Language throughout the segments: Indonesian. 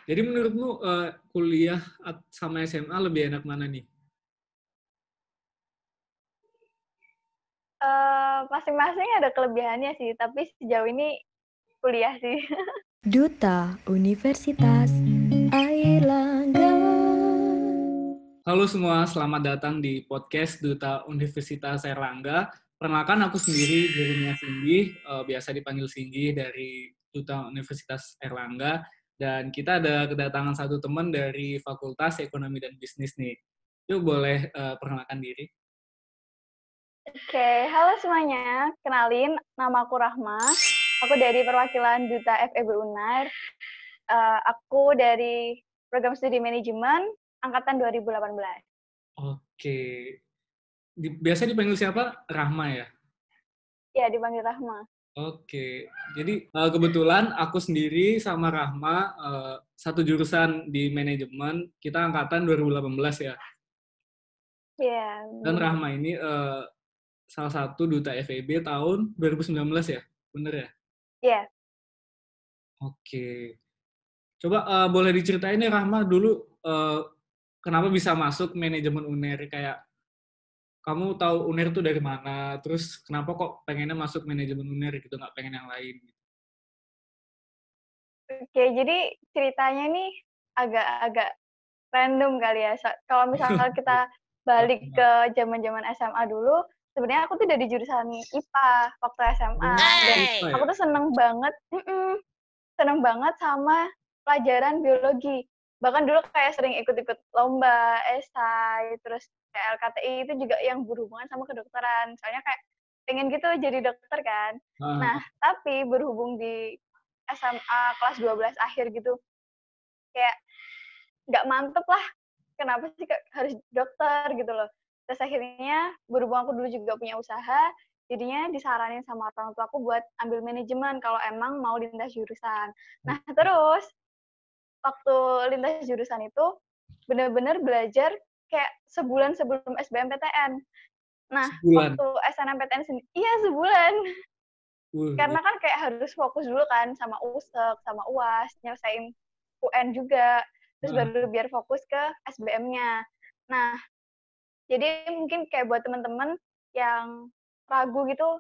Jadi menurutmu kuliah sama SMA lebih enak mana nih? Masing-masing ada kelebihannya sih, tapi sejauh ini kuliah sih. Duta Universitas Airlangga. Halo semua, selamat datang di podcast Duta Universitas Airlangga. Perkenalkan aku sendiri, Jeremia Singgi, biasa dipanggil Singgi dari Duta Universitas Airlangga. Dan kita ada kedatangan satu teman dari Fakultas Ekonomi dan Bisnis nih. Yuk boleh perkenalkan diri. Oke, halo semuanya. Kenalin, nama aku Rahma. Aku dari perwakilan Duta FEB UNAR. Aku dari program studi manajemen angkatan 2018. Oke. Biasa dipanggil siapa? Rahma ya? Ya, dipanggil Rahma. Oke, jadi kebetulan aku sendiri sama Rahma satu jurusan di manajemen, kita angkatan 2018 ya. Iya. Dan Rahma ini salah satu duta FEB tahun 2019 ya, bener ya? Iya. Oke, coba boleh diceritain nih Rahma dulu kenapa bisa masuk manajemen UNER, kayak kamu tahu UNER tuh dari mana, terus kenapa kok pengennya masuk manajemen UNER gitu, nggak pengen yang lain gitu. Oke, jadi ceritanya nih agak-agak random kali ya. Kalau misal kita balik ke zaman-zaman SMA dulu, sebenarnya aku tuh dari jurusan IPA waktu SMA, dan IPA aku ya? tuh seneng banget sama pelajaran biologi. Bahkan dulu kayak sering ikut-ikut lomba, esai, terus kayak LKTI itu juga yang berhubungan sama kedokteran. Soalnya kayak pengen gitu jadi dokter kan. Nah, Ah, tapi berhubung di SMA kelas 12 akhir gitu, kayak nggak mantep lah. Kenapa sih harus dokter gitu loh. Terus akhirnya berhubung aku dulu juga punya usaha, jadinya disaranin sama orang tua aku buat ambil manajemen kalau emang mau lintas jurusan. Nah, terus waktu lintas jurusan itu bener-bener belajar kayak sebulan sebelum SBMPTN. Nah, sebulan. waktu SNMPTN sendiri, iya sebulan. Iya. Karena kan kayak harus fokus dulu kan sama USEK, sama UAS, nyelesain UN juga, terus Ah, baru biar fokus ke SBM-nya. Nah, jadi mungkin kayak buat teman-teman yang ragu gitu,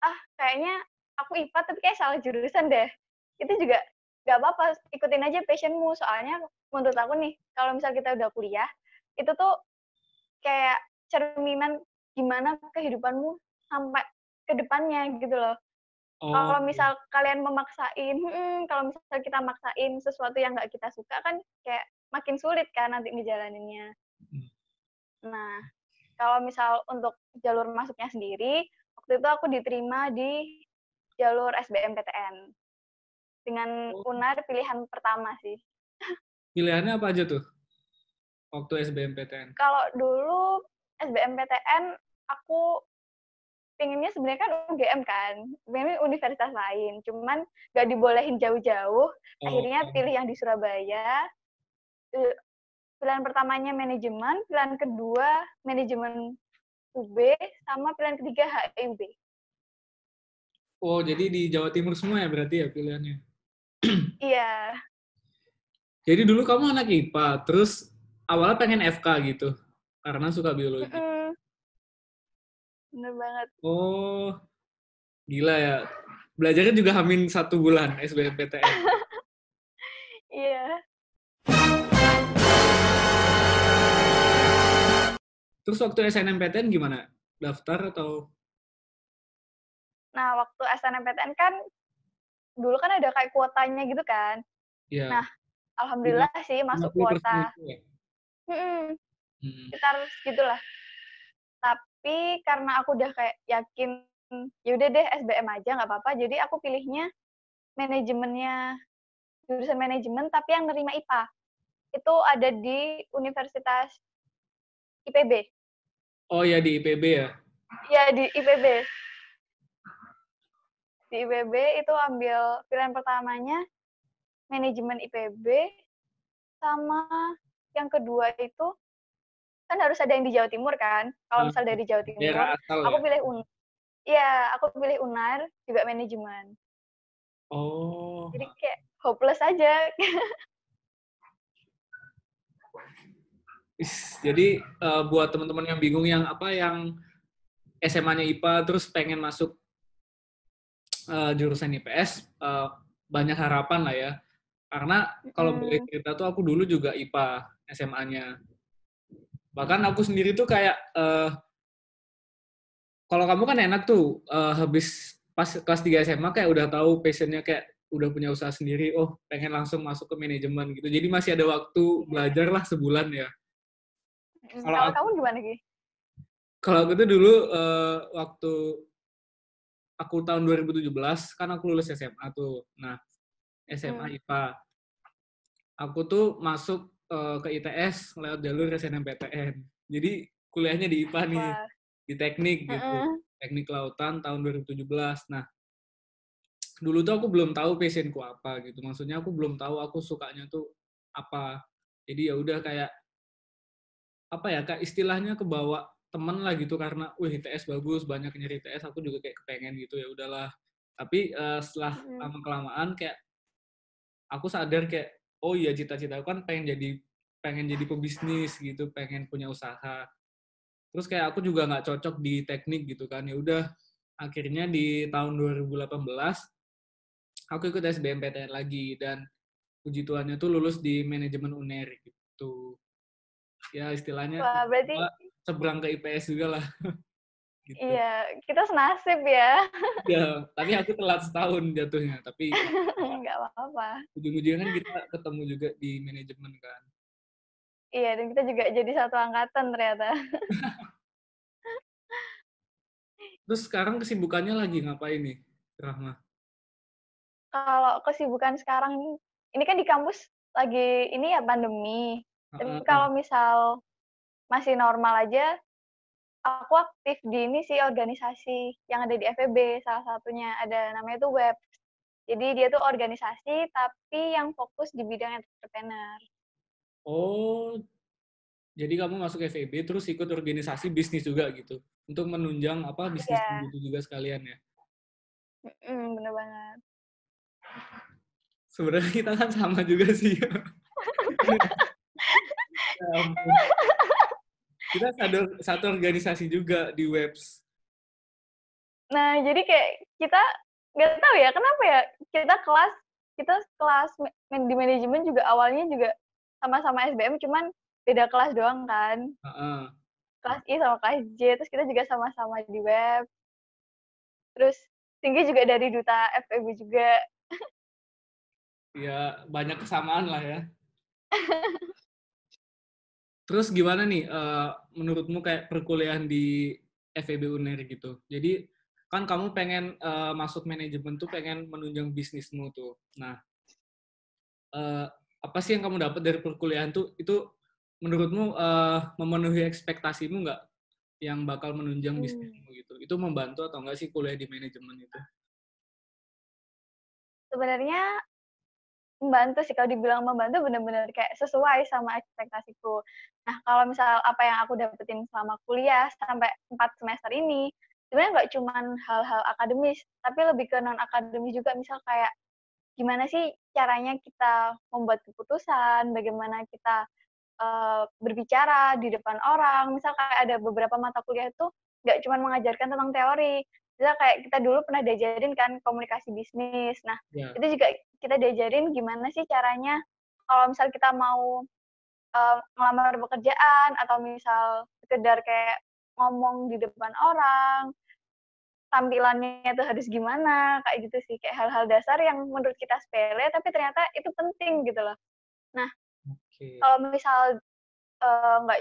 ah kayaknya aku IPA tapi kayak salah jurusan deh. Itu juga nggak apa-apa, ikutin aja passionmu. Soalnya menurut aku nih, kalau misal kita udah kuliah, itu tuh kayak cerminan gimana kehidupanmu sampai ke depannya gitu loh. oh, Kalau misal kalian memaksain, kalau misal kita maksain sesuatu yang nggak kita suka kan kayak makin sulit kan nanti ngejalaninnya. Nah, kalau misal untuk jalur masuknya sendiri, waktu itu aku diterima di jalur SBMPTN dengan oh, UNAR pilihan pertama sih. pilihannya apa aja tuh waktu SBMPTN? Kalau dulu SBMPTN aku pinginnya sebenarnya kan UGM kan, pengennya universitas lain, cuman nggak dibolehin jauh-jauh, Oh, akhirnya pilih yang di Surabaya. Pilihan pertamanya manajemen, pilihan kedua manajemen UB, sama pilihan ketiga HIUB. oh, jadi di Jawa Timur semua ya berarti ya pilihannya. Iya. Jadi dulu kamu anak IPA, terus awalnya pengen FK gitu, karena suka biologi. Mm-mm, bener banget. Oh, gila ya. Belajarnya juga hamin 1 bulan SBMPTN. Iya. Terus waktu SNMPTN gimana? Daftar atau? Nah, waktu SNMPTN kan dulu kan ada kayak kuotanya gitu kan. Ya, Nah, alhamdulillah sih masuk 50% kuota. itu ya? Hmm. Sekitar segitulah. Tapi karena aku udah kayak yakin, ya udah deh SBM aja nggak apa-apa. Jadi aku pilihnya manajemennya, jurusan manajemen tapi yang nerima IPA. Itu ada di Universitas IPB. Oh ya di IPB ya? Ya, di IPB. Di IPB itu ambil pilihan pertamanya manajemen IPB, sama yang kedua itu kan harus ada yang di Jawa Timur kan. Kalau Ah, misal dari Jawa Timur, daerah asal aku ya? pilih Iya, aku pilih UNAR juga manajemen. Oh, Jadi kayak hopeless aja. Jadi buat teman-teman yang bingung yang SMA-nya IPA terus pengen masuk jurusan IPS, banyak harapan lah ya. Karena kalau boleh cerita tuh aku dulu juga IPA SMA-nya. Bahkan aku sendiri tuh kayak kalau kamu kan enak tuh habis pas kelas 3 SMA kayak udah tahu passionnya, kayak udah punya usaha sendiri, oh pengen langsung masuk ke manajemen gitu. Jadi masih ada waktu belajar lah sebulan ya. Kalau kamu gimana, Gi? Kalau aku tuh dulu waktu aku tahun 2017 kan aku lulus SMA tuh. Nah, SMA IPA. Aku tuh masuk ke ITS lewat jalur SNMPTN. Jadi kuliahnya di IPA nih, di teknik gitu. Teknik kelautan tahun 2017. Nah, dulu tuh aku belum tahu passionku apa gitu. Maksudnya aku belum tahu aku sukanya tuh apa. Jadi ya udah kayak apa ya, kayak istilahnya kebawa temen lah gitu, karena ITS bagus, banyak nyari ITS, aku juga kayak kepengen gitu, ya udahlah. Tapi setelah lama kelamaan kayak aku sadar kayak oh iya, cita-cita aku kan pengen jadi pebisnis gitu, pengen punya usaha. Terus kayak aku juga nggak cocok di teknik gitu kan. Ya udah, akhirnya di tahun 2018 aku ikut SBMPTN lagi dan puji Tuhannya tuh lulus di manajemen UNER gitu. Ya istilahnya berarti seberang ke IPS juga lah. Gitu. Iya, kita senasib ya. Ya, tapi aku telat setahun jatuhnya. Tapi nggak apa-apa. ujung-ujungnya kan kita ketemu juga di manajemen kan. Iya, dan kita juga jadi satu angkatan ternyata. Terus sekarang kesibukannya lagi ngapain nih, Rahma? Kalau kesibukan sekarang, ini kan di kampus lagi ini ya pandemi. Tapi kalau misal masih normal aja, aku aktif di ini sih, organisasi yang ada di FEB, salah satunya ada namanya tuh WEB. Jadi dia tuh organisasi tapi yang fokus di bidang entrepreneur. Oh, jadi kamu masuk FEB terus ikut organisasi bisnis juga gitu, untuk menunjang bisnis Iya. itu juga sekalian ya? Bener banget. Sebenarnya kita kan sama juga sih. Ya ampun. Kita satu organisasi juga di Webs. Nah, jadi kayak kita nggak tahu ya kenapa ya, kita kelas di manajemen juga awalnya juga sama-sama SBM, cuman beda kelas doang kan. Kelas I sama kelas J, terus kita juga sama-sama di web. Terus Tinggi juga dari duta FEB juga. Ya, banyak kesamaan lah ya. Terus gimana nih menurutmu kayak perkuliahan di FEB UNER gitu? Jadi kan kamu pengen masuk manajemen tuh pengen menunjang bisnismu tuh. Nah, apa sih yang kamu dapat dari perkuliahan tuh? Itu menurutmu memenuhi ekspektasimu nggak yang bakal menunjang bisnismu gitu? Itu membantu atau nggak sih kuliah di manajemen itu? Sebenarnya membantu sih, kalau dibilang membantu benar-benar kayak sesuai sama ekspektasiku. Nah, kalau misal apa yang aku dapetin selama kuliah sampai 4 semester ini, sebenarnya nggak cuma hal-hal akademis, tapi lebih ke non-akademis juga, misal kayak gimana sih caranya kita membuat keputusan, bagaimana kita berbicara di depan orang. Misal kayak ada beberapa mata kuliah itu nggak cuma mengajarkan tentang teori. Misal kayak kita dulu pernah diajarin kan komunikasi bisnis. Nah, itu juga kita diajarin gimana sih caranya kalau misal kita mau ngelamar pekerjaan atau misal sekedar kayak ngomong di depan orang, tampilannya itu harus gimana, kayak gitu sih. Kayak hal-hal dasar yang menurut kita sepele, tapi ternyata itu penting gitu loh. Nah, kalau misal nggak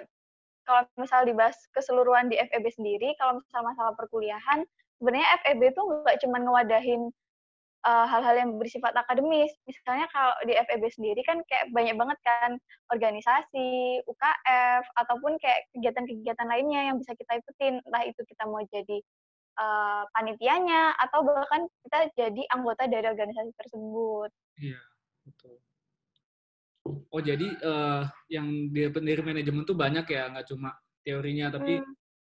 kalau misal dibahas keseluruhan di FEB sendiri, kalau misal masalah perkuliahan, sebenarnya FEB itu nggak cuma ngewadahin hal-hal yang bersifat akademis. Misalnya kalau di FEB sendiri kan kayak banyak banget kan organisasi, UKF, ataupun kayak kegiatan-kegiatan lainnya yang bisa kita ikutin. Entah itu kita mau jadi panitianya, atau bahkan kita jadi anggota dari organisasi tersebut. Iya, betul. Oh, jadi yang dapat dari manajemen tuh banyak ya, nggak cuma teorinya, tapi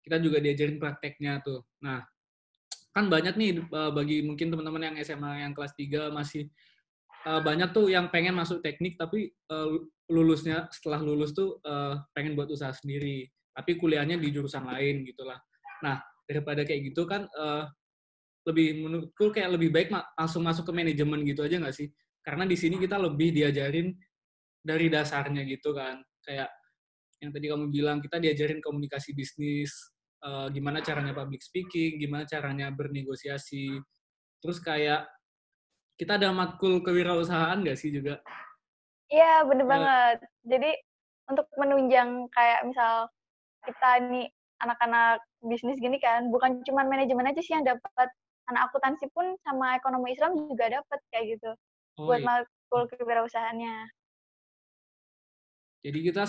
kita juga diajarin prakteknya tuh. Nah, kan banyak nih bagi mungkin teman-teman yang SMA yang kelas 3 masih banyak tuh yang pengen masuk teknik tapi setelah lulus tuh pengen buat usaha sendiri, tapi kuliahnya di jurusan lain gitulah. Nah, daripada kayak gitu kan menurutku kayak lebih baik langsung masuk ke manajemen gitu aja nggak sih? Karena di sini kita lebih diajarin dari dasarnya gitu kan. Kayak yang tadi kamu bilang, kita diajarin komunikasi bisnis, gimana caranya public speaking, gimana caranya bernegosiasi. Terus kayak kita ada matkul kewirausahaan nggak sih juga? Iya, bener banget. Jadi untuk menunjang kayak misal kita nih anak-anak bisnis gini kan, bukan cuma manajemen aja sih yang dapat, anak akuntansi pun sama ekonomi Islam juga dapat kayak gitu, Oh buat iya. matkul kewirausahaannya. Jadi kita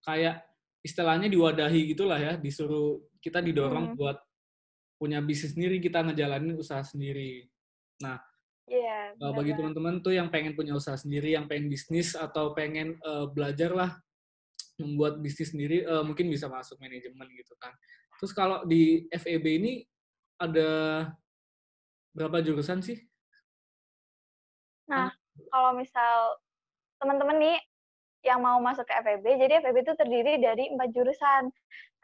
kayak istilahnya diwadahi gitulah ya, kita didorong buat punya bisnis sendiri, kita ngejalanin usaha sendiri. Nah, Iya, bener bagi banget. teman-teman tuh yang pengen punya usaha sendiri, yang pengen bisnis atau pengen belajar lah membuat bisnis sendiri, mungkin bisa masuk manajemen gitu kan. Terus kalau di FEB ini ada berapa jurusan sih? Nah, Kan? kalau misal teman-teman nih yang mau masuk ke FEB, jadi FEB itu terdiri dari 4 jurusan.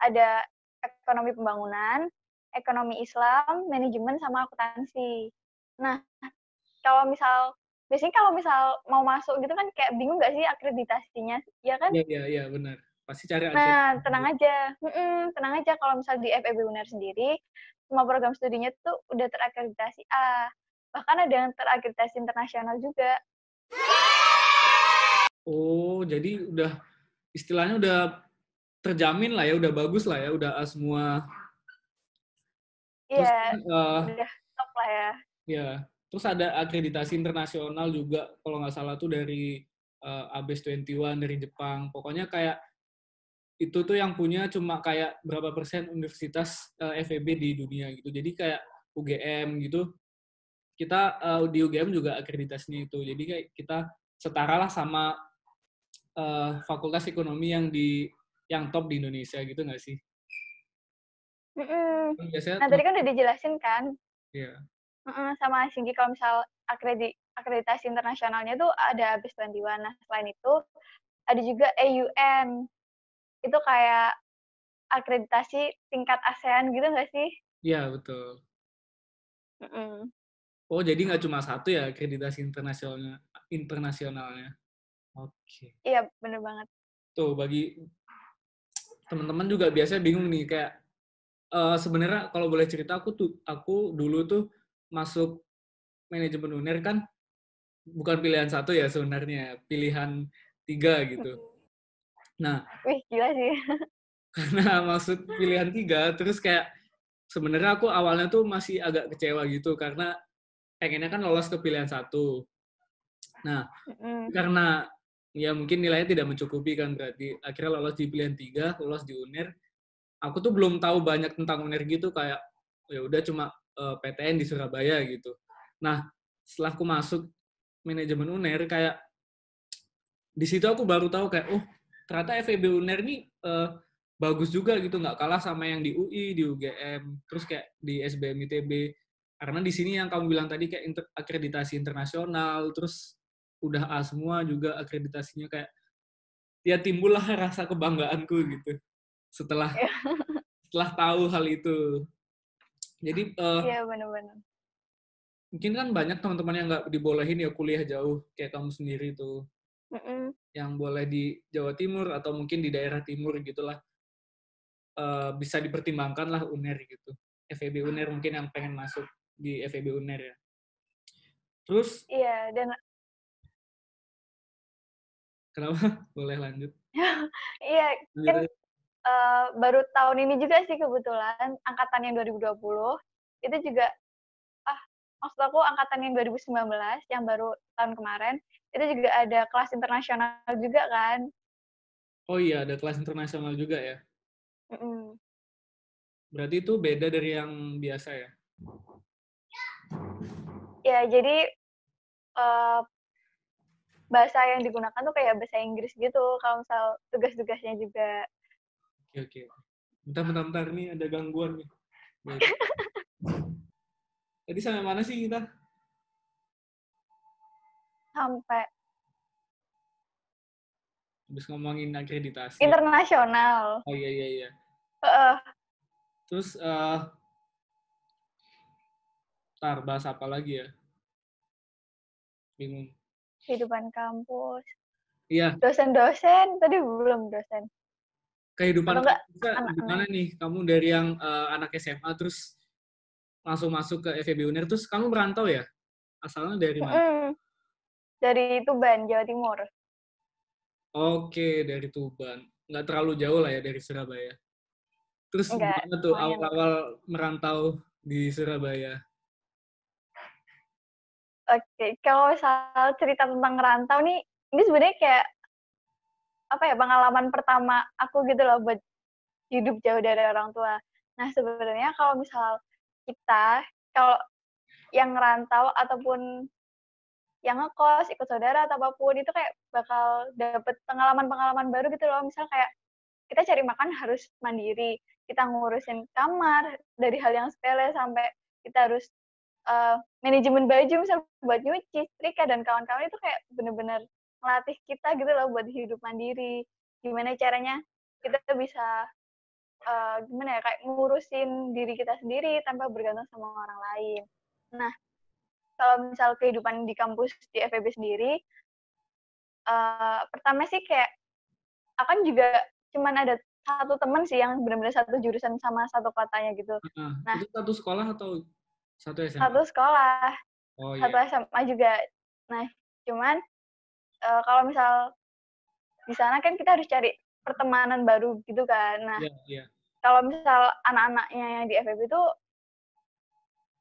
Ada ekonomi pembangunan, ekonomi Islam, manajemen, sama akuntansi. Nah, biasanya kalau misal mau masuk gitu kan kayak bingung nggak sih akreditasinya, ya kan? Iya, iya, iya, benar. Pasti cari Nah, akreditasi. tenang aja kalau misal di FEB UNER sendiri, semua program studinya tuh udah terakreditasi A. Bahkan ada yang terakreditasi internasional juga. Oh, jadi istilahnya udah terjamin lah ya, udah bagus lah ya, udah A semua. Terus Iya, udah top lah ya. ya, terus ada akreditasi internasional juga kalau nggak salah tuh dari ABES 21 dari Jepang. Pokoknya kayak itu tuh yang punya cuma kayak berapa persen universitas FEB di dunia gitu. Jadi kayak UGM gitu. Kita di UGM juga akreditasinya itu. Jadi kayak kita setara lah sama fakultas ekonomi yang top di Indonesia gitu nggak sih? Biasanya Nah, tadi kan udah dijelasin kan, ya. sama Singgi kalau misal akreditasi internasionalnya tuh ada ABES 21. Nah, selain itu ada juga AUN. Itu kayak akreditasi tingkat ASEAN gitu nggak sih? Iya, betul. Mm-mm. Oh, jadi nggak cuma satu ya akreditasi internasionalnya. Oke. Iya, bener banget. Tuh, bagi teman-teman juga biasanya bingung nih, kayak sebenarnya kalau boleh cerita, aku dulu tuh masuk manajemen UNER kan bukan pilihan satu ya sebenarnya, pilihan 3 gitu. Nah, Wih, gila sih. karena maksud pilihan 3, terus kayak sebenarnya aku awalnya tuh masih agak kecewa gitu, karena pengennya kan lolos ke pilihan satu. Nah, karena ya mungkin nilainya tidak mencukupi kan, berarti akhirnya lolos di pilihan 3, lolos di UNER. Aku tuh belum tahu banyak tentang UNER gitu, kayak ya udah cuma PTN di Surabaya gitu. Nah, setelah aku masuk manajemen UNER, kayak di situ aku baru tahu kayak, oh ternyata FEB UNER ini bagus juga gitu, nggak kalah sama yang di UI, di UGM, terus kayak di SBM ITB. Karena di sini yang kamu bilang tadi kayak akreditasi internasional, terus udah A semua juga akreditasinya, kayak ya timbullah rasa kebanggaanku gitu setelah setelah tahu hal itu. Jadi Iya, bener-bener. mungkin kan banyak teman-teman yang nggak dibolehin ya kuliah jauh kayak kamu sendiri tuh, yang boleh di Jawa Timur atau mungkin di daerah timur gitulah, bisa dipertimbangkan lah UNER gitu. FEB UNER mungkin yang pengen masuk di FEB UNER ya. Terus Iya, dan kenapa? Boleh lanjut. iya, Lanjut kan aja. baru tahun ini juga sih kebetulan, angkatan yang 2020, itu juga, maksud aku angkatan yang 2019, yang baru tahun kemarin, itu juga ada kelas internasional juga kan. Oh iya, ada kelas internasional juga ya. Mm-mm. Berarti itu beda dari yang biasa ya? Ya, jadi eh, bahasa yang digunakan tuh kayak bahasa Inggris gitu, kalau misal tugas-tugasnya juga. Oke, oke. Bentar, nih ada gangguan nih. Baik. Tadi sampai mana sih kita? sampai Habis ngomongin akreditasi. internasional. Oh iya, iya, iya. Heeh. Terus, bahas apa lagi ya? Bingung. Kehidupan kampus. Iya, Dosen-dosen, tadi belum dosen. kehidupan Atau enggak kampusnya anak-anak? gimana nih? Kamu dari yang anak SMA terus langsung masuk ke FEB Unir, terus kamu merantau ya? Asalnya dari mana? Dari Tuban, Jawa Timur. Oke, dari Tuban. Nggak terlalu jauh lah ya dari Surabaya. Terus Enggak, gimana tuh lumayan lah. awal-awal merantau di Surabaya? Oke, kalau misal cerita tentang ngerantau nih, ini sebenarnya kayak apa ya, pengalaman pertama aku gitu loh buat hidup jauh dari orang tua. Nah, sebenarnya kalau misal kita, kalau yang ngerantau ataupun yang ngekos, ikut saudara atau apapun, itu kayak bakal dapet pengalaman-pengalaman baru gitu loh. Misal kayak kita cari makan harus mandiri, kita ngurusin kamar, dari hal yang sepele sampai kita harus manajemen baju misal buat nyuci, setrika, dan kawan-kawan itu kayak bener-bener ngelatih kita gitu loh buat hidup mandiri. Gimana caranya kita bisa gimana ya, kayak ngurusin diri kita sendiri tanpa bergantung sama orang lain. Nah, kalau misal kehidupan di kampus di FEB sendiri, pertama sih kayak akan juga cuman ada satu teman sih yang benar-benar satu jurusan sama satu kotanya gitu. Nah, Itu satu sekolah atau satu SMA? satu sekolah, Oh satu iya, SMA juga. Nah, cuman kalau misal di sana kan kita harus cari pertemanan baru gitu kan. Nah, iya, iya. kalau misal anak-anaknya yang di FEB itu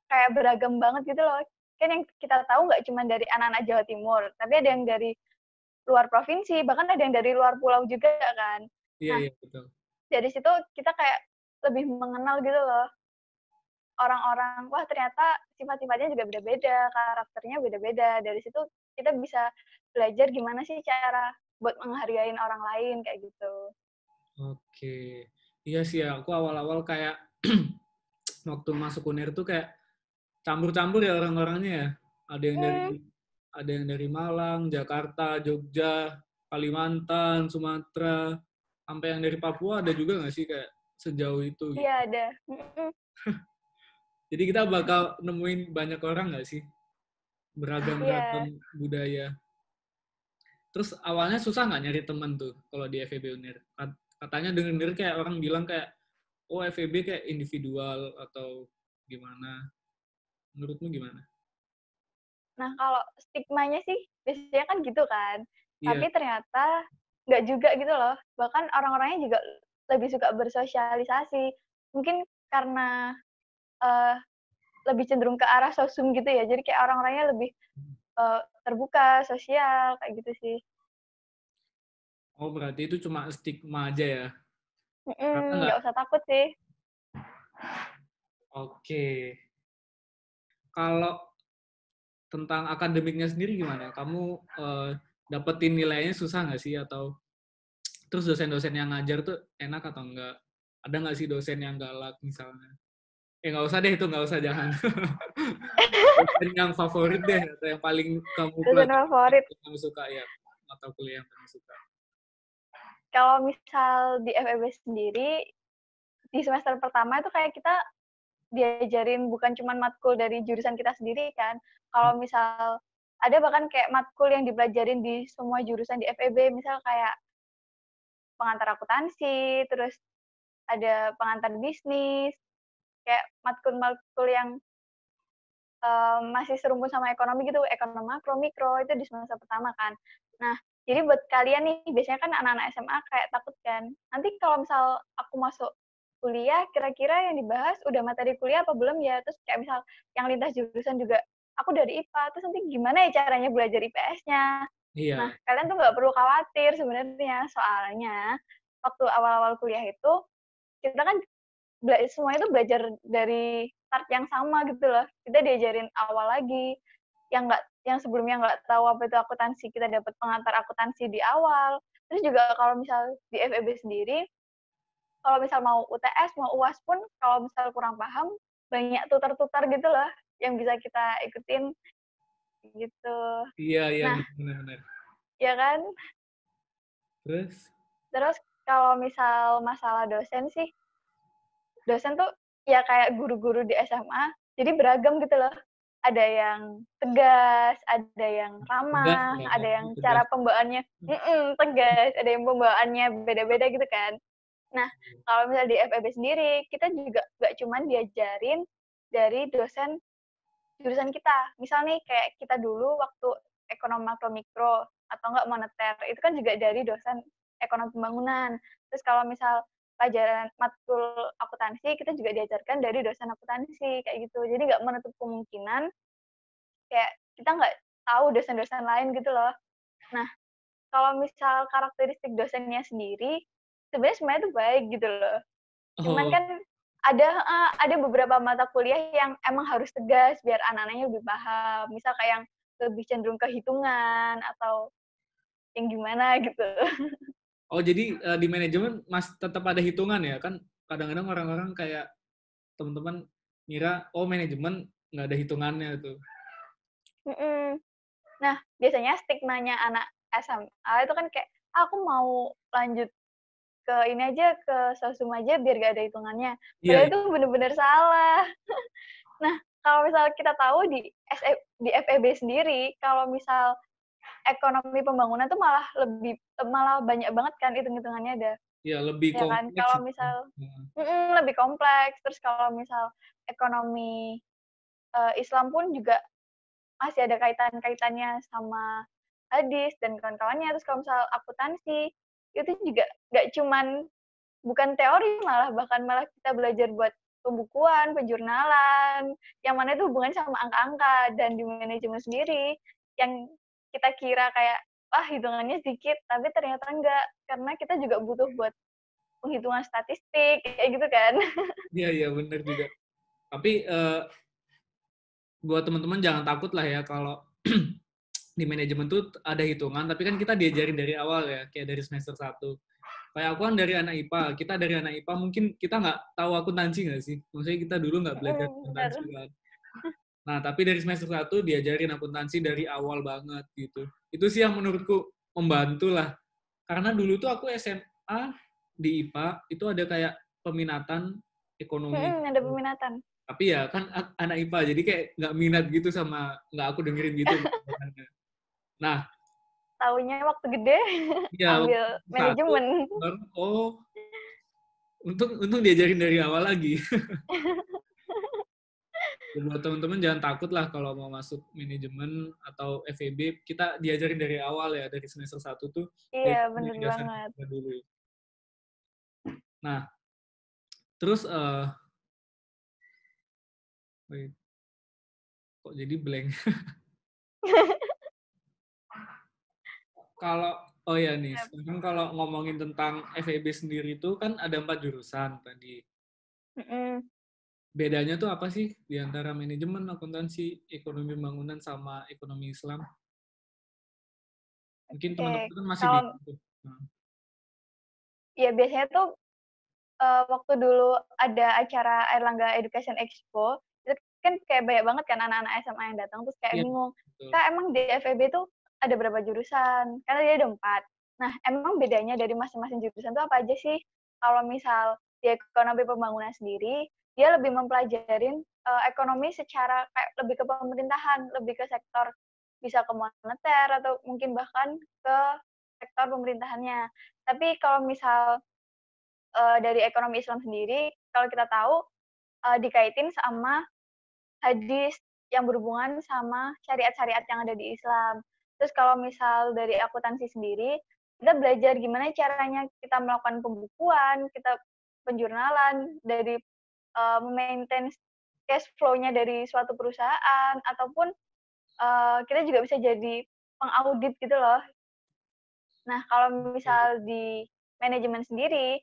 kayak beragam banget gitu loh. Kan yang kita tahu nggak cuma dari anak-anak Jawa Timur, tapi ada yang dari luar provinsi, bahkan ada yang dari luar pulau juga kan. Iya, Nah, iya, betul. dari situ kita kayak lebih mengenal gitu loh orang-orang. Wah, ternyata sifat-sifatnya juga beda-beda, karakternya beda-beda. Dari situ kita bisa belajar gimana sih cara buat menghargain orang lain kayak gitu. Oke. Iya sih ya, aku awal-awal kayak waktu masuk UNER tuh kayak campur-campur ya orang-orangnya ya. Ada yang dari Hmm, ada yang dari Malang, Jakarta, Jogja, Kalimantan, Sumatera, sampai yang dari Papua ada juga nggak sih kayak sejauh itu iya gitu. ada. Mm-mm. Jadi kita bakal nemuin banyak orang nggak sih? Iya. Beragam-ragam budaya. Terus awalnya susah nggak nyari temen tuh kalau di FEB Unir? Katanya denger-denger kayak orang bilang kayak, oh FEB kayak individual atau gimana? Menurutmu gimana? Nah, kalau stigmanya sih biasanya kan gitu kan. Iya, Tapi ternyata nggak juga gitu loh. Bahkan orang-orangnya juga lebih suka bersosialisasi. Mungkin karena eh, lebih cenderung ke arah sosum gitu ya. Jadi kayak orang-orangnya lebih terbuka, sosial, kayak gitu sih. oh berarti itu cuma stigma aja ya? Karena Mm-mm, nggak, nggak usah takut sih. oke. Kalau tentang akademiknya sendiri gimana? Kamu dapetin nilainya susah nggak sih? Atau terus dosen-dosen yang ngajar tuh enak atau enggak? Ada nggak sih dosen yang galak misalnya? Nggak usah deh itu, nggak usah, jangan. Dosen yang favorit deh, atau yang paling kamu Dosen pelajari, favorit. yang kamu suka ya, mata kuliah yang kamu suka. Kalau misal di FEB sendiri, di semester pertama itu kayak kita diajarin bukan cuma matkul dari jurusan kita sendiri kan. Kalau misal ada bahkan kayak matkul yang dipelajarin di semua jurusan di FEB, misal kayak pengantar akuntansi, terus ada pengantar bisnis, kayak matkul-matkul yang masih serumpun sama ekonomi gitu, ekonomi makro, mikro, itu di semester pertama kan. Nah, jadi buat kalian nih, biasanya kan anak-anak SMA kayak takut kan, nanti kalau misal aku masuk kuliah, kira-kira yang dibahas udah materi kuliah apa belum ya? Terus kayak misal yang lintas jurusan juga, aku dari IPA, terus nanti gimana ya caranya belajar IPS-nya? Nah, Iya, kalian tuh nggak perlu khawatir sebenarnya, soalnya waktu awal-awal kuliah itu, kita kan semuanya tuh belajar dari start yang sama gitu loh. Kita diajarin awal lagi, yang sebelumnya nggak tahu apa itu akuntansi, kita dapat pengantar akuntansi di awal. Terus juga kalau misal di FEB sendiri, kalau misal mau UTS, mau UAS pun, kalau misal kurang paham, banyak tutor-tutor gitu loh yang bisa kita ikutin gitu. Iya, Nah, benar. ya kan? Terus? Terus kalau misal masalah dosen sih, dosen tuh ya kayak guru-guru di SMA, jadi beragam gitu loh. Ada yang tegas, ada yang Tegas ramah, ya, ada yang tegas. cara pembawaannya tegas, ada yang pembawaannya beda-beda gitu kan. Nah, kalau misalnya di FEB sendiri, kita juga nggak cuman diajarin dari dosen jurusan kita. Misal nih kayak kita dulu waktu ekonomi makro mikro atau enggak moneter, itu kan juga dari dosen ekonomi pembangunan. Terus kalau misal pelajaran matkul akuntansi, kita juga diajarkan dari dosen akuntansi kayak gitu. Jadi nggak menutup kemungkinan kayak kita nggak tahu dosen-dosen lain gitu loh. Nah, kalau misal karakteristik dosennya sendiri, sebenarnya itu baik gitu loh. Cuman Oh, kan ada beberapa mata kuliah yang emang harus tegas biar anak-anaknya lebih paham. Misal kayak yang lebih cenderung ke hitungan atau yang gimana gitu. jadi di manajemen tetap ada hitungan ya? Kan kadang-kadang orang-orang kayak teman-teman ngira, oh manajemen nggak ada hitungannya tuh. Nah, biasanya stigmanya anak SMA itu kan kayak, aku mau lanjut ke ini aja, ke sosum aja biar gak ada hitungannya. Iya, Padahal itu bener-bener salah. Nah, kalau misal kita tahu di FEB sendiri, kalau misal ekonomi pembangunan tuh malah banyak banget kan hitung-hitungannya ada. iya lebih Ya kan? kompleks Kalau gitu. misal lebih kompleks. Terus kalau misal ekonomi Islam pun juga masih ada kaitan-kaitannya sama hadis dan kawan-kawannya. Terus kalau misal akuntansi, itu juga nggak cuman bukan teori bahkan malah kita belajar buat pembukuan, penjurnalan, yang mana itu hubungannya sama angka-angka. Dan di manajemen sendiri, yang kita kira kayak, wah hitungannya sedikit, tapi ternyata enggak. Karena kita juga butuh buat penghitungan statistik, kayak gitu kan. Iya benar juga. Tapi buat teman-teman jangan takut lah ya kalau di manajemen tuh ada hitungan, tapi kan kita diajarin dari awal ya, kayak dari semester 1. Kayak aku kan dari anak IPA, kita dari anak IPA mungkin kita nggak tahu akuntansi nggak sih? Maksudnya kita dulu nggak belajar akuntansi Bener. kan. Nah, tapi dari semester 1 diajarin akuntansi dari awal banget gitu. Itu sih yang menurutku membantu lah. Karena dulu tuh aku SMA di IPA, itu ada kayak peminatan ekonomi. Ada peminatan. Tapi ya kan anak IPA, jadi kayak nggak minat gitu sama, nggak aku dengerin gitu. Nah, Taunya waktu gede, ya ambil satu, manajemen. baru, oh, untung diajarin dari awal lagi. Buat teman-teman jangan takut lah kalau mau masuk manajemen atau FEB, kita diajarin dari awal ya, dari semester 1 tuh, Iya, dari bener dasar banget. kita dulu. Nah, terus, wait, kok jadi blank? Kalau, oh ya nih, sekarang kalau ngomongin tentang FEB sendiri itu kan ada 4 jurusan tadi. Mm-mm. Bedanya tuh apa sih di antara manajemen, akuntansi, ekonomi bangunan, sama ekonomi Islam? Mungkin Oke, teman-teman kan masih kalau bingung tuh. Nah, ya biasanya tuh waktu dulu ada acara Airlangga Education Expo, itu kan kayak banyak banget kan anak-anak SMA yang datang, terus kayak iya, bingung, betul. Kak emang di FEB tuh ada berapa jurusan? Karena dia ada 4. Nah, emang bedanya dari masing-masing jurusan tuh apa aja sih? Kalau misal di ekonomi pembangunan sendiri, dia lebih mempelajarin ekonomi secara kayak lebih ke pemerintahan, lebih ke sektor bisa ke moneter atau mungkin bahkan ke sektor pemerintahannya. Tapi kalau misal dari ekonomi Islam sendiri, kalau kita tahu dikaitin sama hadis yang berhubungan sama syariat-syariat yang ada di Islam. Terus kalau misal dari akuntansi sendiri, kita belajar gimana caranya kita melakukan pembukuan, kita penjurnalan, dari memaintain cash flow-nya dari suatu perusahaan, ataupun kita juga bisa jadi pengaudit gitu loh. Nah, kalau misal di manajemen sendiri,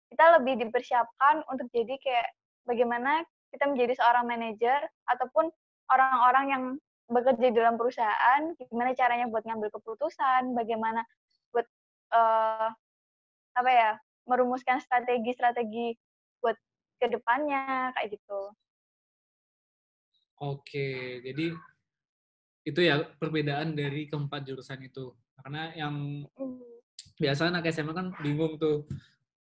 kita lebih dipersiapkan untuk jadi kayak bagaimana kita menjadi seorang manajer ataupun orang-orang yang bekerja di dalam perusahaan, gimana caranya buat ngambil keputusan, bagaimana buat uh, apa ya, merumuskan strategi-strategi buat kedepannya kayak gitu. Oke, jadi itu ya perbedaan dari keempat jurusan itu. Karena yang biasa anak SMA kan bingung tuh,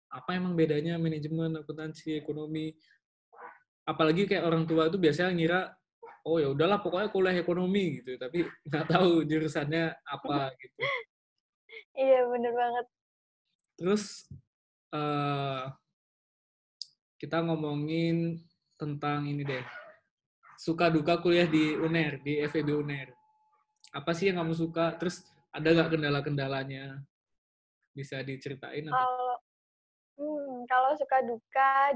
apa emang bedanya manajemen, akuntansi, ekonomi. Apalagi kayak orang tua itu biasanya ngira, oh ya udahlah pokoknya kuliah ekonomi gitu, tapi nggak tahu jurusannya apa gitu. Iya, bener banget. Terus kita ngomongin tentang ini deh, suka duka kuliah di UNER, di FEB UNER. Apa sih yang kamu suka? Terus ada nggak kendala-kendalanya? Bisa diceritain atau? Kalau suka duka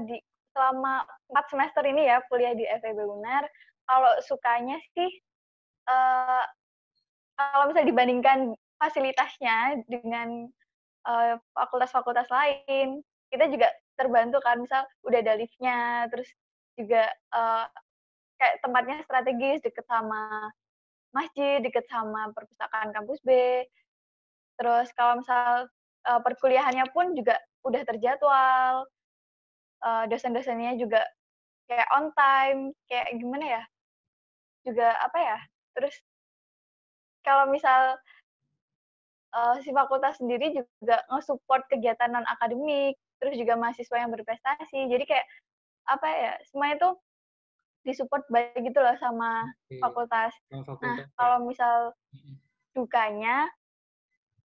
selama 4 semester ini ya kuliah di FEB UNER, kalau sukanya sih kalau misalnya dibandingkan fasilitasnya dengan fakultas-fakultas lain, kita juga terbantu kan, misal udah ada lift-nya, terus juga kayak tempatnya strategis, deket sama masjid, deket sama perpustakaan kampus B. Terus kalau misal perkuliahannya pun juga udah terjadwal, dosen-dosennya juga kayak on time, kayak gimana ya, juga apa ya, terus kalau misal si fakultas sendiri juga nge-support kegiatan non-akademik, terus juga mahasiswa yang berprestasi. Jadi kayak, apa ya, semuanya tuh di-support baik gitu loh sama fakultas. Nah, Fakultas ya. kalau misal dukanya,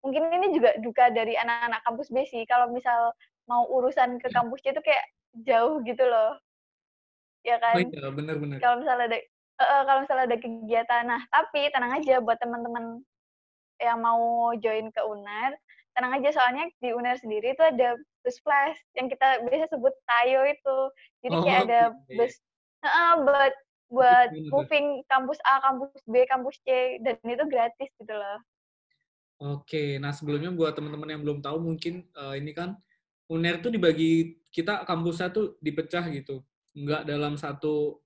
mungkin ini juga duka dari anak-anak kampus B sih, kalau misal mau urusan ke kampus C itu kayak jauh gitu loh, ya Oh kan? iya, benar-benar. Kalau misalnya ada kegiatan. Nah, tapi tenang aja buat teman-teman yang mau join ke UNER, tenang aja soalnya di UNER sendiri itu ada bus flash yang kita biasa sebut Tayo itu. Jadi kayak Oh ada iya, iya. bus buat Itu buat gimana tuh? moving kampus A, kampus B, kampus C, dan itu gratis gitu loh. Oke, nah sebelumnya buat teman-teman yang belum tahu mungkin ini kan UNER tuh dibagi, kita kampusnya tuh dipecah gitu, nggak dalam satu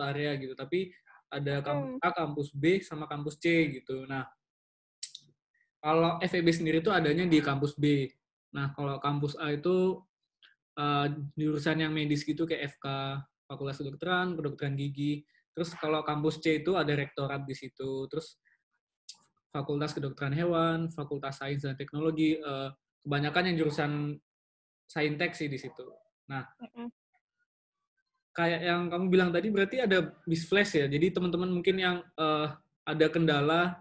area gitu, tapi ada kampus Mhm, A, kampus B, sama kampus C gitu. Nah, kalau FEB sendiri tuh adanya di kampus B. Nah, kalau kampus A itu eh, jurusan yang medis gitu kayak FK, Fakultas Kedokteran, Kedokteran Gigi. Terus kalau kampus C itu ada rektorat di situ. Terus Fakultas Kedokteran Hewan, Fakultas Sains dan Teknologi, kebanyakan yang jurusan saintek sih di situ. Nah, mhm. kayak yang kamu bilang tadi berarti ada bis flash ya. Jadi teman-teman mungkin yang ada kendala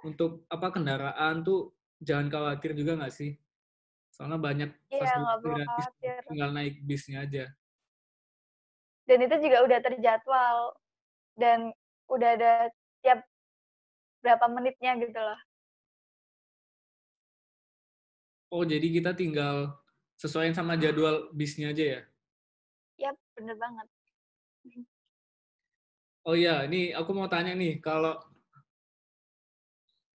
untuk kendaraan tuh jangan khawatir juga nggak sih? Soalnya banyak Iya, fasilitas nggak perlu gratis, khawatir. tinggal naik bisnya aja. Dan itu juga udah terjadwal dan udah ada tiap berapa menitnya gitu loh. Oh, jadi kita tinggal sesuaiin sama jadwal bisnya aja ya? Yap, bener banget. Oh iya, ini aku mau tanya nih, kalau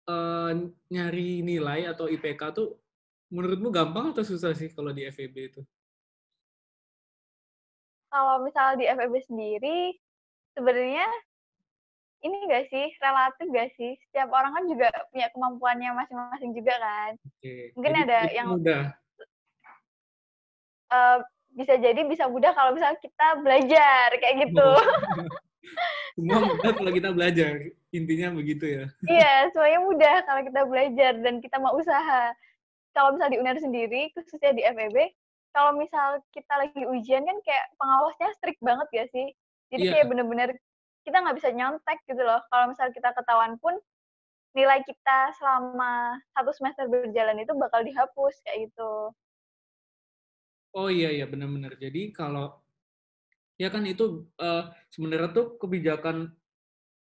eh, nyari nilai atau IPK tuh menurutmu gampang atau susah sih kalau di FEB itu? Kalau misal di FEB sendiri, sebenarnya ini nggak sih, relatif nggak sih? Setiap orang kan juga punya kemampuannya masing-masing juga kan. Oke, Mungkin jadi ada itu yang mudah. uh, bisa jadi bisa mudah kalau misalnya kita belajar kayak gitu. Oh, semua mudah kalau kita belajar. Intinya begitu ya. Iya, semuanya mudah kalau kita belajar dan kita mau usaha. Kalau misal di UNER sendiri, khususnya di FEB, kalau misal kita lagi ujian kan kayak pengawasnya strict banget ya sih. Jadi Iya. kayak bener-bener kita nggak bisa nyontek gitu loh. Kalau misal kita ketahuan pun, nilai kita selama 1 semester berjalan itu bakal dihapus kayak gitu. Oh iya iya benar-benar. Jadi kalau ya kan itu sebenarnya tuh kebijakan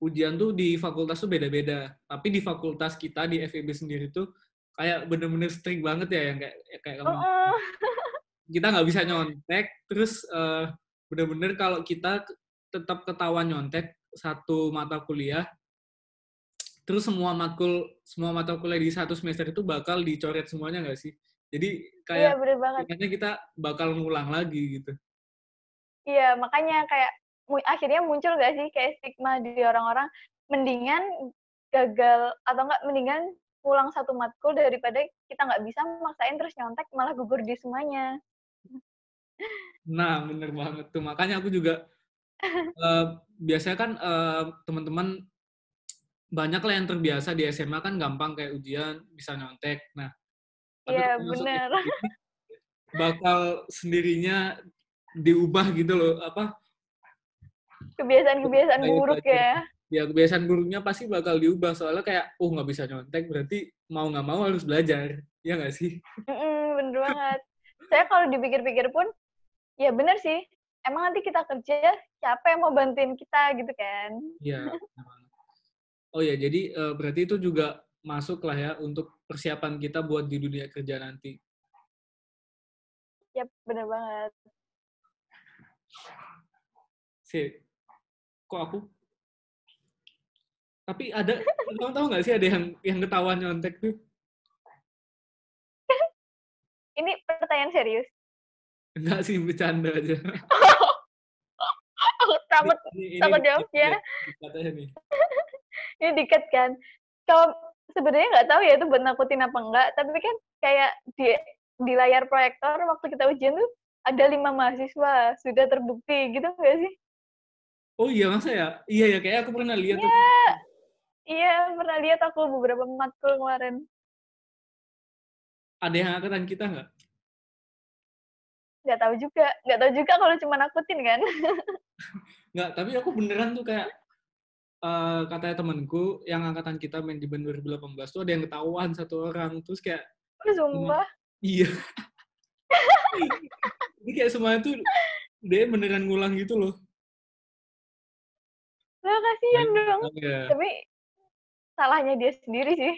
ujian tuh di fakultas tuh beda-beda. Tapi di fakultas kita di FEB sendiri tuh kayak bener-bener strict banget ya yang kayak kamu Heeh. kita nggak bisa nyontek. Terus bener-bener kalau kita tetap ketahuan nyontek satu mata kuliah, terus semua mata kuliah di satu semester itu bakal dicoret semuanya nggak sih? Jadi Iya, kayak bener banget. katanya kita bakal ngulang lagi gitu. Iya, makanya kayak akhirnya muncul gak sih kayak stigma di orang-orang, mendingan gagal atau enggak mendingan pulang satu matkul daripada kita nggak bisa maksain terus nyontek malah gugur di semuanya. Nah, bener banget tuh. Makanya aku juga biasanya kan teman-teman banyak lah yang terbiasa di SMA kan gampang kayak ujian bisa nyontek. Nah, tapi Iya, kalau masuk bener. FEB ini bakal sendirinya diubah gitu loh, apa Kebiasaan-kebiasaan gaya buruk belajar. ya. Ya kebiasaan buruknya pasti bakal diubah soalnya kayak nggak bisa nyontek berarti mau nggak mau harus belajar, ya nggak sih? Bener banget. Saya kalau dipikir-pikir pun, ya bener sih. Emang nanti kita kerja, siapa yang mau bantuin kita gitu kan? Iya. Oh ya, jadi berarti itu juga masuk lah ya untuk persiapan kita buat di dunia kerja nanti. Ya bener banget. Sih, kok aku? Tapi ada, kamu tahu nggak sih ada yang ketahuan nyontek tuh? Ini pertanyaan serius. Enggak sih, bercanda aja. Aku takut Ini takut jawabnya. katanya nih. Ini dikit kan. Kalau sebenarnya nggak tahu ya itu buat nakutin apa enggak, tapi kan kayak di layar proyektor waktu kita ujian tuh ada 5 mahasiswa sudah terbukti gitu nggak sih? Oh iya, masa ya? Iya ya, kayak aku pernah lihat tuh. Iya, iya pernah lihat aku beberapa matkul kemarin. Ada yang angkatan kita nggak? Nggak tahu juga kalau cuma nakutin kan. Nggak, tapi aku beneran tuh kayak katanya temanku yang angkatan kita manajemen 2018 tuh ada yang ketahuan satu orang. Terus kayak, Sumpah. iya. Ini kayak semuanya tuh dia beneran ngulang gitu loh. Lah kasihan dong. Ya. Tapi salahnya dia sendiri sih.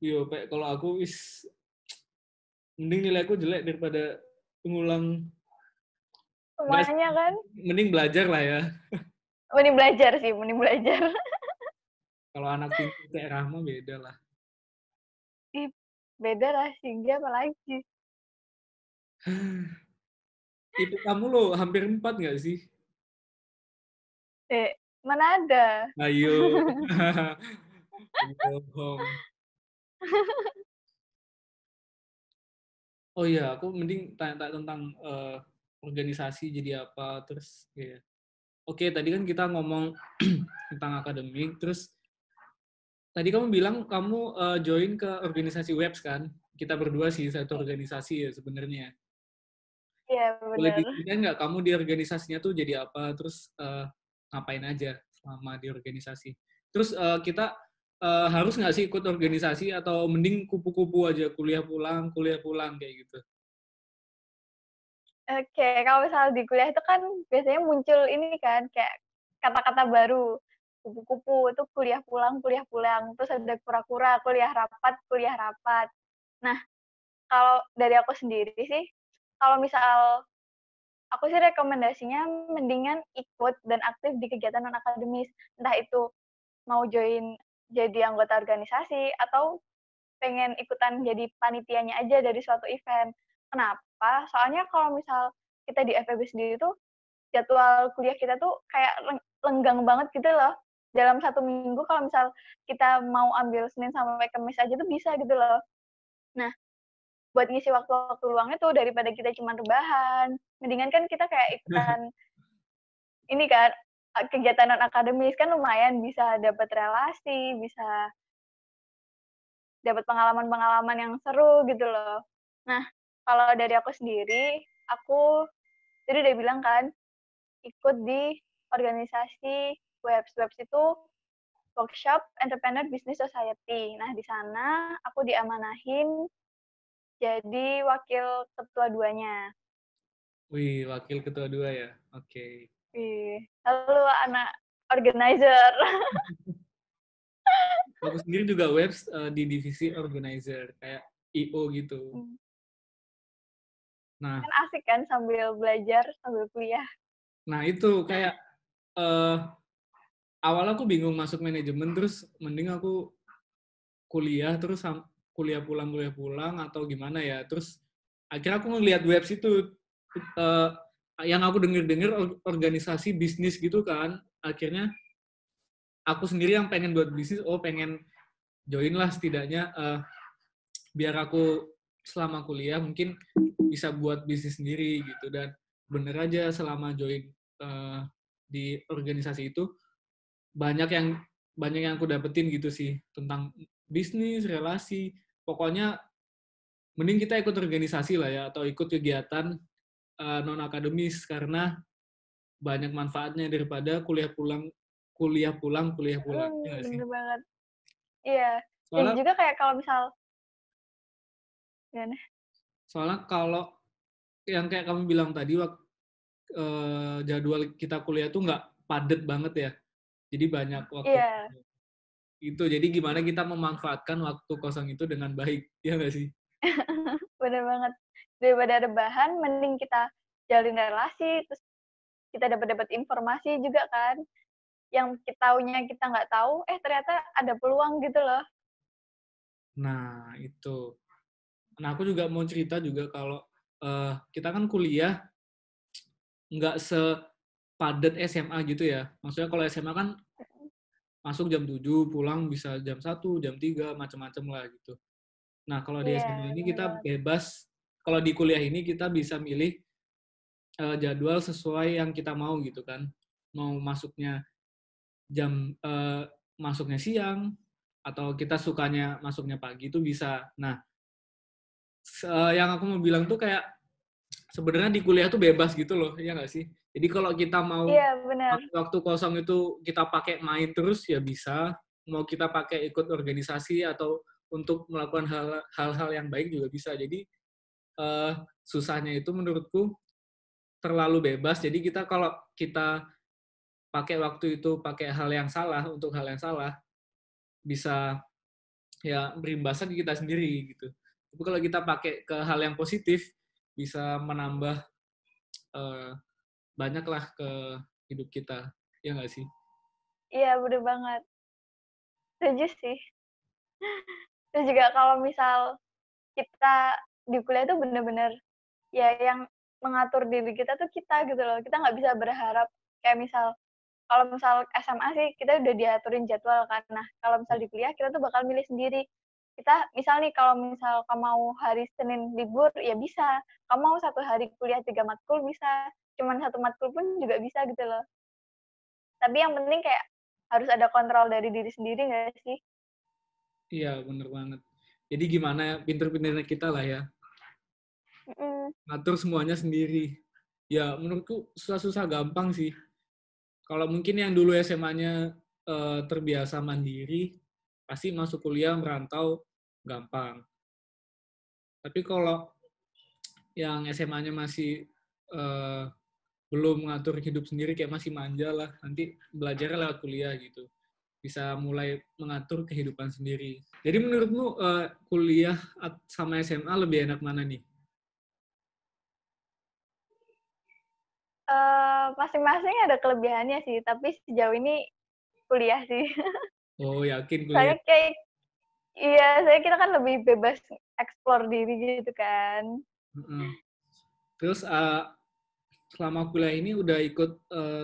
Yo, kalau aku mending nilaiku jelek daripada ngulang. Semuanya kan. Mending belajar lah ya. Mending belajar sih, mending belajar. Kalau anak pintar kayak Rahma beda lah. Ih, beda lah Singgi apalagi. Itu kamu loh hampir 4 nggak sih? Mana ada? Ayo. Bohong. Oh iya, aku mending tanya-tanya tentang organisasi jadi apa, terus ya. Oke, tadi kan kita ngomong tentang akademik, terus tadi kamu bilang kamu join ke organisasi Webs kan? Kita berdua sih satu organisasi ya sebenarnya. Iya, Boleh benar. diceritain nggak kamu di organisasinya tuh jadi apa, terus ngapain aja selama di organisasi? Terus kita harus nggak sih ikut organisasi atau mending kupu-kupu aja kuliah pulang kayak gitu? Oke, kalau misalnya di kuliah itu kan biasanya muncul ini kan kayak kata-kata baru. Kupu-kupu itu kuliah pulang. Terus ada kura-kura, kuliah rapat. Nah, kalau dari aku sendiri sih, kalau misal aku sih rekomendasinya mendingan ikut dan aktif di kegiatan non-akademis. Entah itu mau join jadi anggota organisasi atau pengen ikutan jadi panitianya aja dari suatu event. Kenapa? Soalnya kalau misal kita di FEB sendiri tuh jadwal kuliah kita tuh kayak lenggang banget gitu loh. Dalam 1 minggu kalau misal kita mau ambil Senin sampai Kamis aja tuh bisa gitu loh. Nah, buat ngisi waktu-waktu luang itu daripada kita cuma rebahan, mendingan kan kita kayak ikutan ini kan kegiatan non akademis kan lumayan bisa dapat relasi, bisa dapat pengalaman-pengalaman yang seru gitu loh. Nah, kalau dari aku sendiri, aku tadi udah bilang kan, ikut di organisasi Webs. Webs itu Workshop Entrepreneur Business Society. Nah, di sana aku diamanahin jadi wakil ketua 2-nya. Wih, wakil ketua 2 ya? Oke. Halo anak organizer. Aku sendiri juga Webs di divisi organizer, kayak IO gitu. Nah, Kan asik kan sambil belajar, sambil kuliah. nah itu kayak awal aku bingung masuk manajemen, terus mending aku kuliah, terus kuliah pulang atau gimana ya. Terus akhirnya aku ngeliat Webs itu, yang aku denger organisasi bisnis gitu kan. Akhirnya aku sendiri yang pengen buat bisnis, pengen join lah setidaknya biar aku selama kuliah mungkin bisa buat bisnis sendiri gitu. Dan bener aja selama join di organisasi itu banyak yang banyak yang aku dapetin gitu sih tentang bisnis, relasi. Pokoknya mending kita ikut organisasi lah ya atau ikut kegiatan non akademis karena banyak manfaatnya daripada kuliah pulang ya nggak sih? Bener banget. Iya. Dan Soalnya juga kayak kalau misal gimana? soalnya kalau yang kayak kamu bilang tadi jadwal kita kuliah tuh nggak padat banget ya. Jadi banyak waktu Iya, itu. Jadi gimana kita memanfaatkan waktu kosong itu dengan baik, ya nggak sih? bener banget. Daripada rebahan, mending kita jalin relasi, terus kita dapat informasi juga kan. Yang kita taunya kita nggak tahu, ternyata ada peluang gitu loh. Nah, itu. Nah, aku juga mau cerita juga kalau kita kan kuliah nggak sepadat SMA gitu ya. Maksudnya kalau SMA kan masuk jam 7, pulang bisa jam 1, jam 3, macam-macam lah gitu. Nah, kalau di Iya, SMA ini bener kita banget. bebas, kalau di kuliah ini kita bisa milih jadwal sesuai yang kita mau gitu kan. Mau jam masuknya siang, atau kita sukanya masuknya pagi itu bisa. Nah, yang aku mau bilang tuh kayak sebenarnya di kuliah tuh bebas gitu loh, ya nggak sih? Jadi kalau kita mau Iya, bener. waktu kosong itu kita pakai main terus ya bisa, mau kita pakai ikut organisasi atau untuk melakukan hal-hal yang baik juga bisa. Jadi susahnya itu menurutku terlalu bebas. Jadi kalau kita pakai waktu itu pakai hal yang salah untuk hal yang salah bisa ya berimbasnya ke kita sendiri gitu. Tapi kalau kita pakai ke hal yang positif bisa menambah eh, banyak lah ke hidup kita, ya nggak sih? Iya, bener banget. Setuju sih. Terus juga kalau misal kita di kuliah tuh bener-bener ya yang mengatur diri kita tuh kita gitu loh. Kita nggak bisa berharap kayak misal kalau misal SMA sih kita udah diaturin jadwal kan. Nah, kalau misal di kuliah kita tuh bakal milih sendiri. Kita misal nih kalau misal kamu mau hari Senin libur ya bisa. Kamu mau satu hari kuliah 3 matkul bisa. Cuman satu matkul pun juga bisa gitu loh. Tapi yang penting kayak harus ada kontrol dari diri sendiri nggak sih? Iya, bener banget. Jadi gimana pinter-pinternya kita lah ya, Mm-mm. ngatur semuanya sendiri. Ya, menurutku susah-susah gampang sih. Kalau mungkin yang dulu SMA-nya terbiasa mandiri, pasti masuk kuliah merantau gampang. Tapi kalau yang SMA-nya masih eh, belum mengatur hidup sendiri, kayak masih manja lah, nanti belajarnya lewat kuliah gitu. Bisa mulai mengatur kehidupan sendiri. Jadi menurutmu kuliah sama SMA lebih enak mana nih? Masing-masing ada kelebihannya sih, tapi sejauh ini kuliah sih. Oh, yakin kuliah. Soalnya kayak iya, saya kira kan lebih bebas explore diri gitu kan. Heeh. Terus selama kuliah ini udah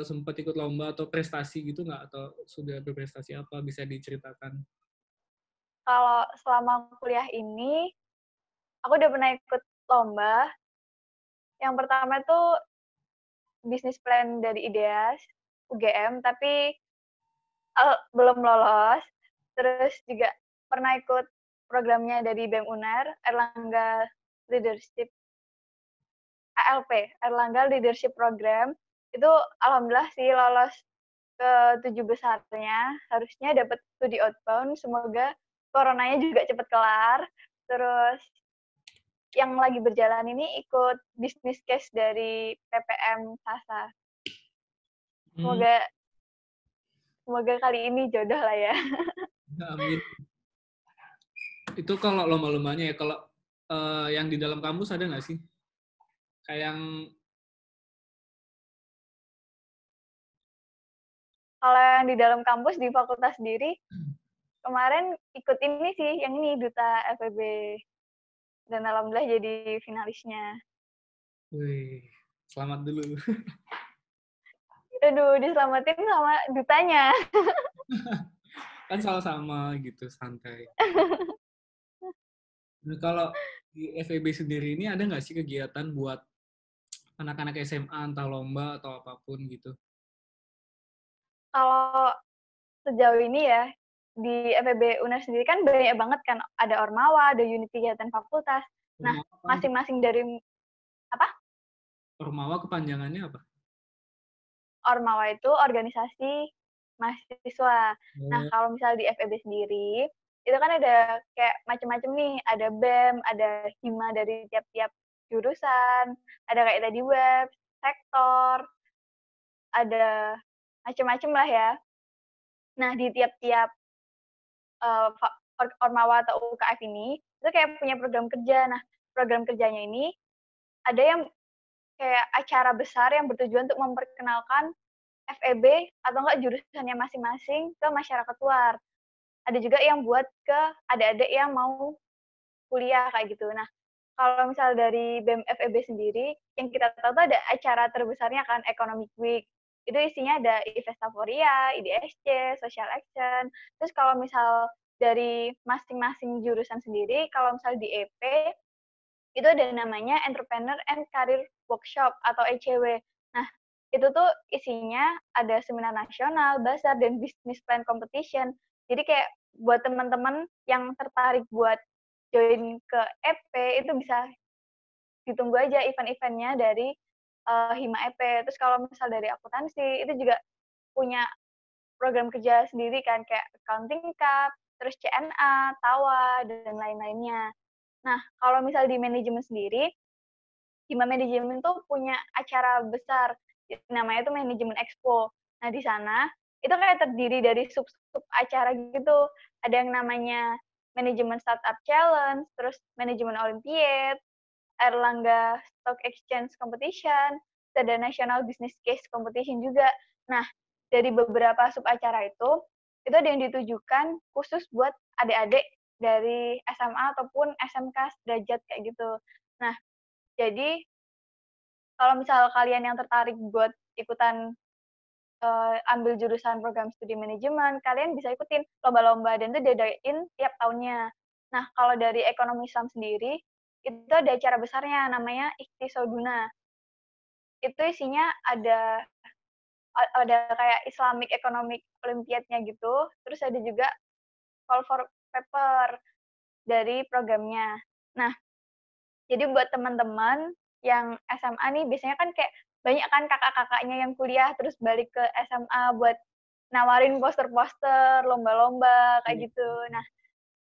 sempat ikut lomba atau prestasi gitu nggak? Atau sudah berprestasi apa? Bisa diceritakan? Kalau selama kuliah ini, aku udah pernah ikut lomba. Yang pertama itu bisnis plan dari IDEAS, UGM, tapi belum lolos. Terus juga pernah ikut programnya dari BEM UNER, Erlangga Leadership, ALP, Erlangga Leadership Program. Itu alhamdulillah sih lolos ke 7 besarnya. Harusnya dapat studi outbound. Semoga coronanya juga cepat kelar. Terus yang lagi berjalan ini ikut bisnis case dari PPM Sasa. Hmm, Semoga semoga kali ini jodoh lah ya. amin. Itu kalau lomba-lombanya ya, kalau yang di dalam kampus ada nggak sih? Kayak yang, Kalau yang di dalam kampus di fakultas sendiri, kemarin ikut ini sih, yang ini Duta FEB. Dan alhamdulillah jadi finalisnya. wih, selamat dulu. Aduh, diselamatin sama dutanya. Kan sama-sama gitu, santai. Nah, kalau di FEB sendiri ini ada nggak sih kegiatan buat anak-anak SMA, entah lomba atau apapun gitu? Kalau sejauh ini ya, di FEB UNER sendiri kan banyak banget kan, ada Ormawa, ada unit kegiatan fakultas. Nah, Ormawa apa? masing-masing dari apa? Ormawa kepanjangannya apa? Ormawa itu organisasi mahasiswa. Nah, Oh, kalau misal di FEB sendiri, itu kan ada kayak macam-macam nih, ada BEM, ada hima dari tiap-tiap jurusan, ada kayak tadi web, sektor, ada macam-macam lah ya. Nah, di tiap-tiap Ormawa atau UKF ini, itu kayak punya program kerja. Nah, program kerjanya ini ada yang kayak acara besar yang bertujuan untuk memperkenalkan FEB atau enggak jurusannya masing-masing ke masyarakat luar. Ada juga yang buat ke adik-adik yang mau kuliah kayak gitu. Nah, kalau misal dari BEM FEB sendiri, yang kita tahu tuh ada acara terbesarnya kan Economic Week. Itu isinya ada Investatoria, IDSC, Social Action. Terus kalau misal dari masing-masing jurusan sendiri, kalau misal di EP, itu ada namanya Entrepreneur and Career Workshop atau ECW. Nah, itu tuh isinya ada seminar nasional, bazar, dan business plan competition. Jadi kayak buat teman-teman yang tertarik buat join ke EP itu bisa ditunggu aja event-eventnya dari Hima EP. Terus kalau misal dari akuntansi itu juga punya program kerja sendiri kan kayak accounting cup, terus CNA, TAWA dan lain-lainnya. Nah, kalau misal di manajemen sendiri, Hima Manajemen tuh punya acara besar namanya tuh Manajemen Expo. Nah, di sana itu kayak terdiri dari sub-sub acara gitu. Ada yang namanya Manajemen Startup Challenge, terus Manajemen Olympiad, Erlangga Stock Exchange Competition, ada National Business Case Competition juga. Nah, dari beberapa sub acara itu ada yang ditujukan khusus buat adik-adik dari SMA ataupun SMK sederajat kayak gitu. Nah, jadi kalau misal kalian yang tertarik buat ikutan ambil jurusan program studi manajemen, kalian bisa ikutin lomba-lomba dan itu diadain tiap tahunnya. Nah, kalau dari ekonomi Islam sendiri, itu ada acara besarnya namanya Iktisoduna. Itu isinya ada kayak Islamic Economic Olympiad-nya gitu, terus ada juga call for paper dari programnya. Nah, jadi buat teman-teman yang SMA nih, biasanya kan kayak banyak kan kakak-kakaknya yang kuliah terus balik ke SMA buat nawarin poster-poster, lomba-lomba kayak gitu. Nah,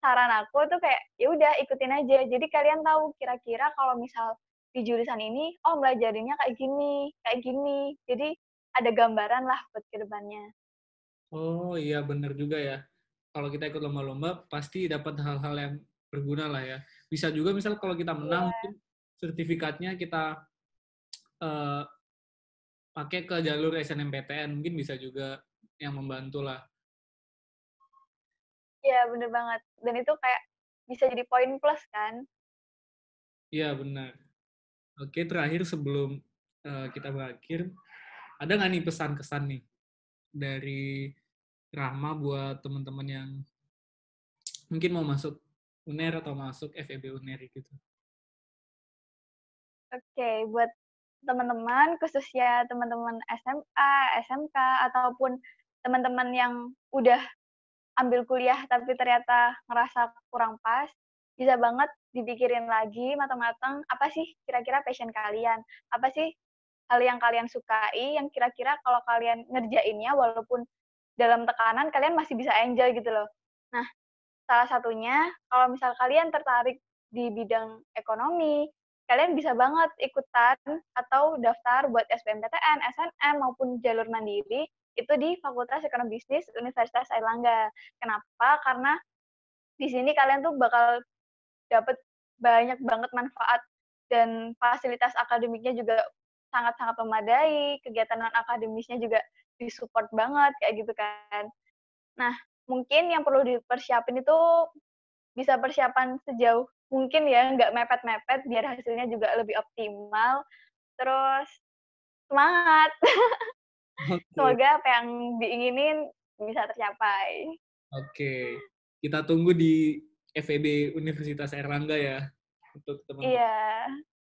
saran aku tuh kayak ya udah ikutin aja. Jadi kalian tahu kira-kira kalau misal di jurusan ini, oh belajarinnya kayak gini, kayak gini. Jadi ada gambaran lah buat ke depannya. oh iya bener juga ya. Kalau kita ikut lomba-lomba pasti dapat hal-hal yang berguna lah ya. Bisa juga misal kalau kita menang Iya. mungkin sertifikatnya kita eh, pakai ke jalur SNMPTN mungkin bisa juga yang membantu lah. Iya, bener banget. Dan itu kayak bisa jadi poin plus kan. Iya benar. Oke terakhir sebelum kita berakhir, ada nggak nih pesan-kesan nih dari Rahma buat teman-teman yang mungkin mau masuk UNER atau masuk FEB UNER gitu? Oke, buat teman-teman, khususnya teman-teman SMA, SMK, ataupun teman-teman yang udah ambil kuliah tapi ternyata ngerasa kurang pas, bisa banget dipikirin lagi matang-matang, apa sih kira-kira passion kalian? Apa sih hal yang kalian sukai, yang kira-kira kalau kalian ngerjainnya walaupun dalam tekanan, kalian masih bisa enjoy gitu loh. Nah, salah satunya, kalau misal kalian tertarik di bidang ekonomi, kalian bisa banget ikutan atau daftar buat SBMPTN, SNM, maupun jalur mandiri, itu di Fakultas Ekonomi Bisnis Universitas Airlangga. Kenapa? Karena di sini kalian tuh bakal dapat banyak banget manfaat dan fasilitas akademiknya juga sangat-sangat memadai, kegiatan non-akademisnya juga disupport banget, kayak gitu kan. Nah, mungkin yang perlu dipersiapin itu bisa persiapan sejauh mungkin ya, nggak mepet-mepet biar hasilnya juga lebih optimal. Terus semangat, Oke, semoga apa yang diinginin bisa tercapai. oke. Kita tunggu di FEB Universitas Airlangga ya untuk teman-teman Iya,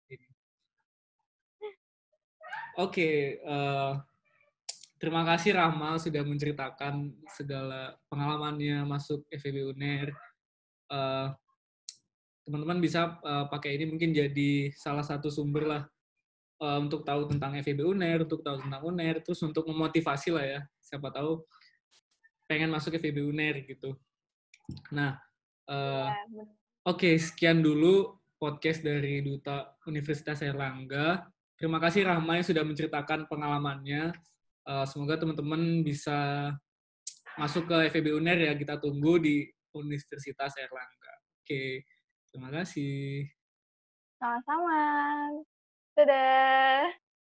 ini. Oke, terima kasih Rahma sudah menceritakan segala pengalamannya masuk FEB UNER. Eh, Teman-teman bisa pakai ini mungkin jadi salah satu sumber lah untuk tahu tentang FEB UNER, untuk tahu tentang UNER, terus untuk memotivasi lah ya. Siapa tahu pengen masuk FEB UNER gitu. Nah, oke, sekian dulu podcast dari Duta Universitas Airlangga. Terima kasih Rahma yang sudah menceritakan pengalamannya. Semoga teman-teman bisa masuk ke FEB UNER ya. Kita tunggu di Universitas Airlangga. Oke, terima kasih. Sama-sama. Dadah.